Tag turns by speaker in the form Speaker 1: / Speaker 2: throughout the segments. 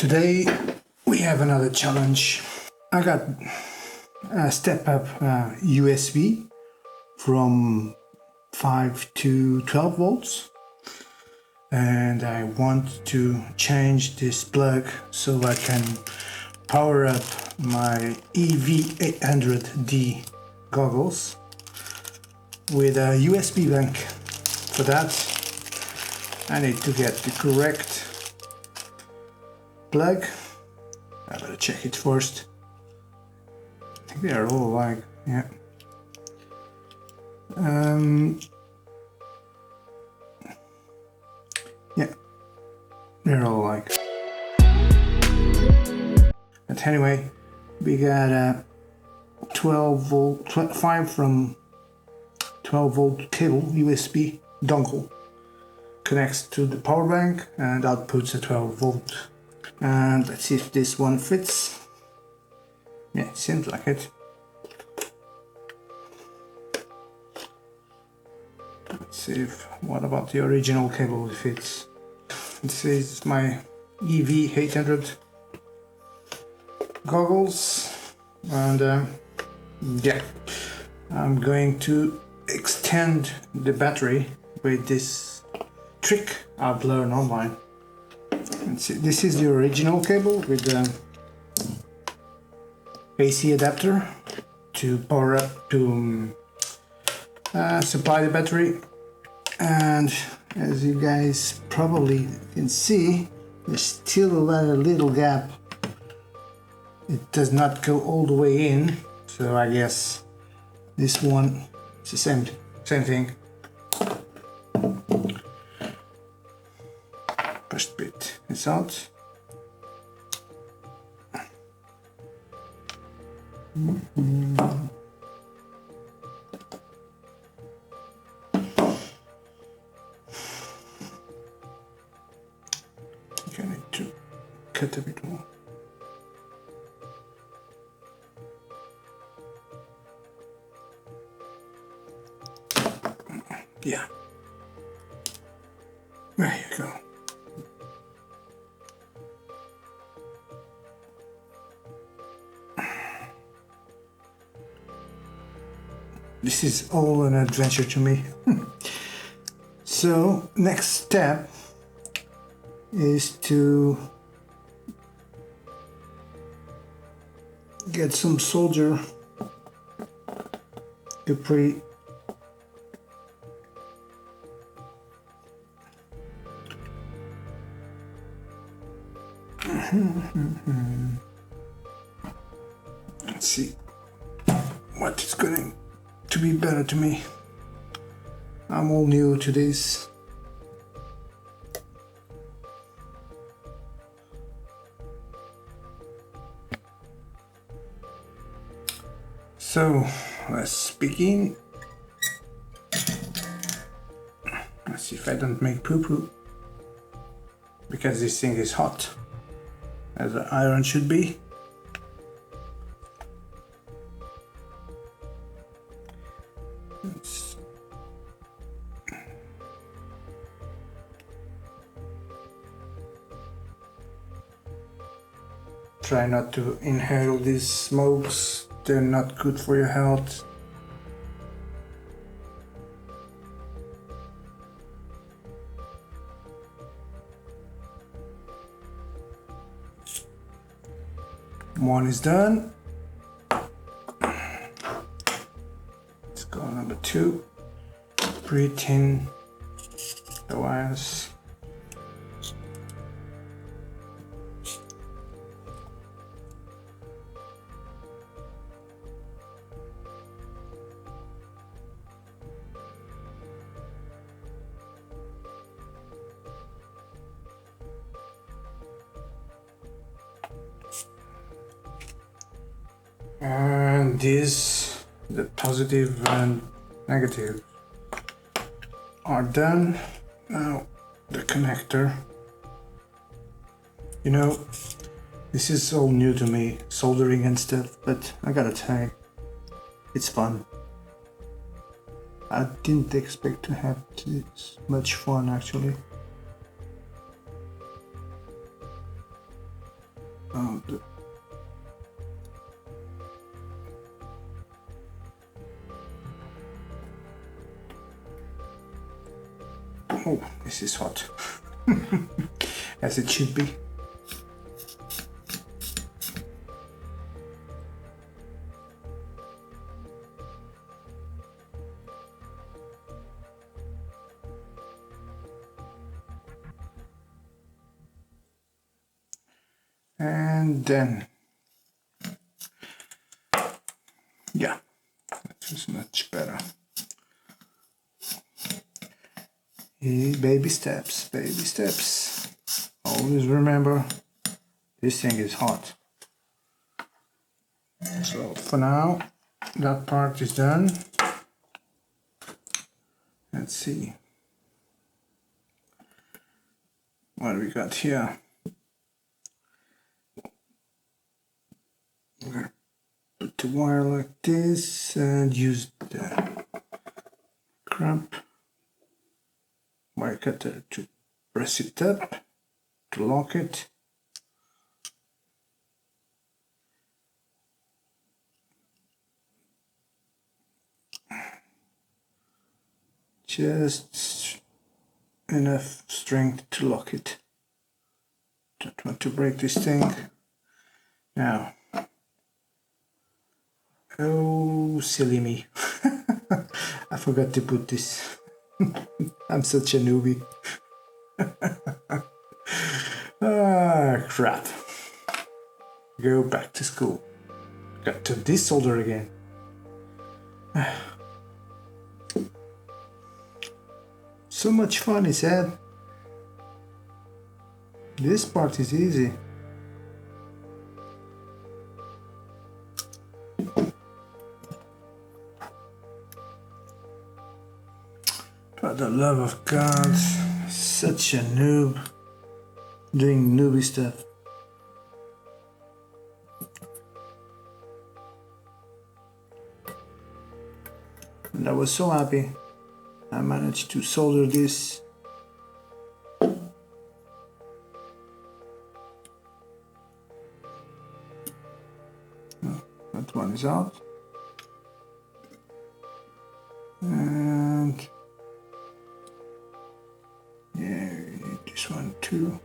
Speaker 1: Today we have another challenge. I got a step up USB from 5 to 12 volts and I want to change this plug so I can power up my EV800D goggles with a USB bank. For that I need to get the correct plug. I better check it first. I think they are all alike, yeah. Yeah, they're all alike. But anyway, we got a 12 volt, 5 from 12 volt cable USB dongle. Connects to the power bank and outputs a 12 volt. And let's see if this one fits. Yeah, it seems like it. Let's see if, what about the original cable fits. This is my EV800 goggles, and yeah, I'm going to extend the battery with this trick I've learned online. Let's see, this is the original cable with the AC adapter to power up to supply the battery, and as you guys probably can see, there's still a little gap. It does not go all the way in, so I guess this one is the same thing. First bit is out. I need to cut a bit more. Yeah. There you go. This is all an adventure to me. So next step is to get some solder to let's see what is going to be better to me. I'm all new to this. So let's begin. Let's see if I don't make poo-poo, because this thing is hot, as the iron should be. Try not to inhale these smokes, they're not good for your health. One is done. Let's go number 2. Pre-tin the wires. And these, the positive and negative, are done. Now the connector. You know, this is all new to me, soldering and stuff, but I gotta tell you, it's fun. I didn't expect to have this much fun actually. Oh, oh, this is hot. As it should be. And then, yeah, that was much better. Baby steps, baby steps. Always remember, this thing is hot. So for now, that part is done. Let's see what we got here. We're gonna put the wire like this and use the clamp wire cutter to press it up to lock it. Just enough strength to lock it. Don't want to break this thing. Now, oh silly me. I forgot to put this. I'm such a newbie. Ah, crap. Go back to school. Got to desolder again. So much fun, he said. This part is easy. For the love of God, such a noob, doing newbie stuff. And I was so happy I managed to solder this. Oh, that one is out. And yeah, we need this one too.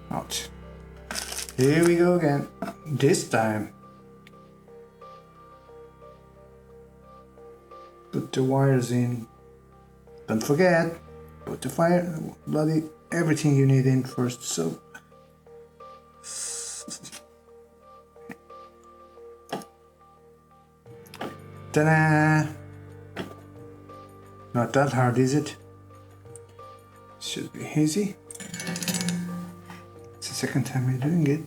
Speaker 1: Out. Here we go again. This time, put the wires in. Don't forget, put the fire, bloody everything you need in first. So, ta-da! Not that hard, is it? Should be easy. It's the second time we're doing it.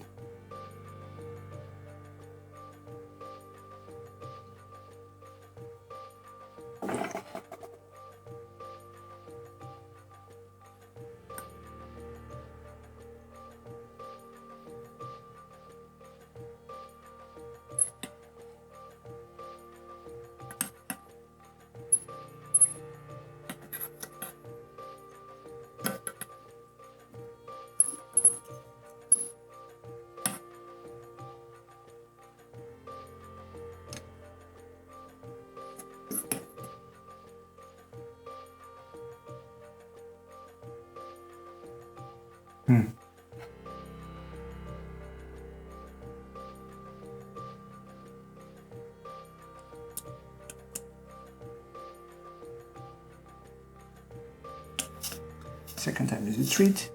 Speaker 1: Second time is a treat.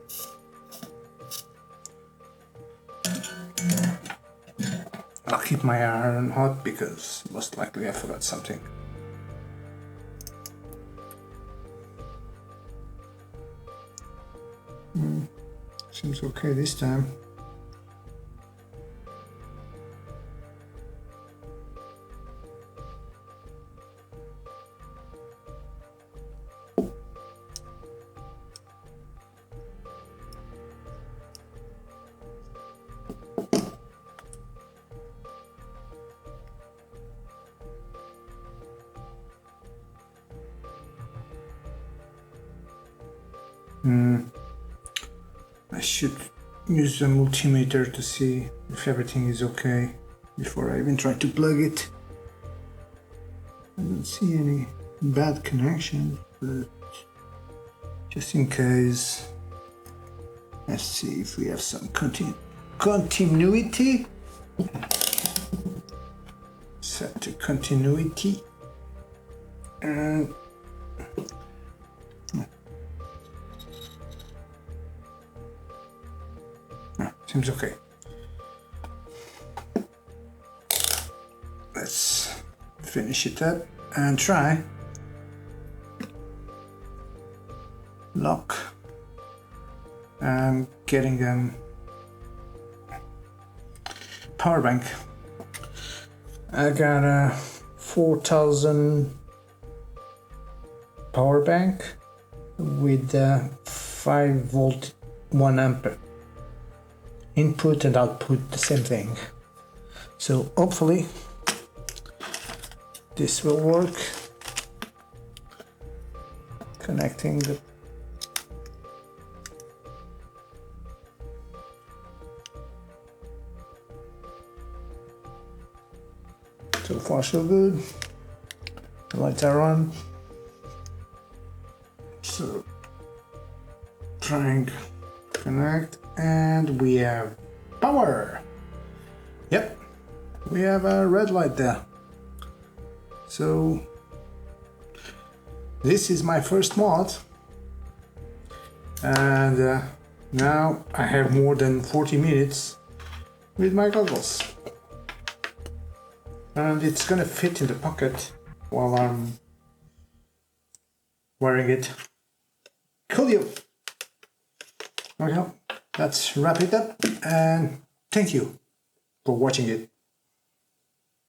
Speaker 1: I'll keep my iron hot because most likely I forgot something. Seems okay this time. I should use the multimeter to see if everything is okay before I even try to plug it. I don't see any bad connection, but just in case, let's see if we have some continuity. Set to continuity, and seems okay. Let's finish it up and try lock and getting them power bank. I got a 4000 power bank with 5 volt 1 amp input and output, the same thing. So hopefully this will work. Connecting the so far so good. The lights are on. So trying to connect, and we have power. Yep, we have a red light there. So this is my first mod, and now I have more than 40 minutes with my goggles, and it's gonna fit in the pocket while I'm wearing it. Coolio. Okay, let's wrap it up, and thank you for watching it.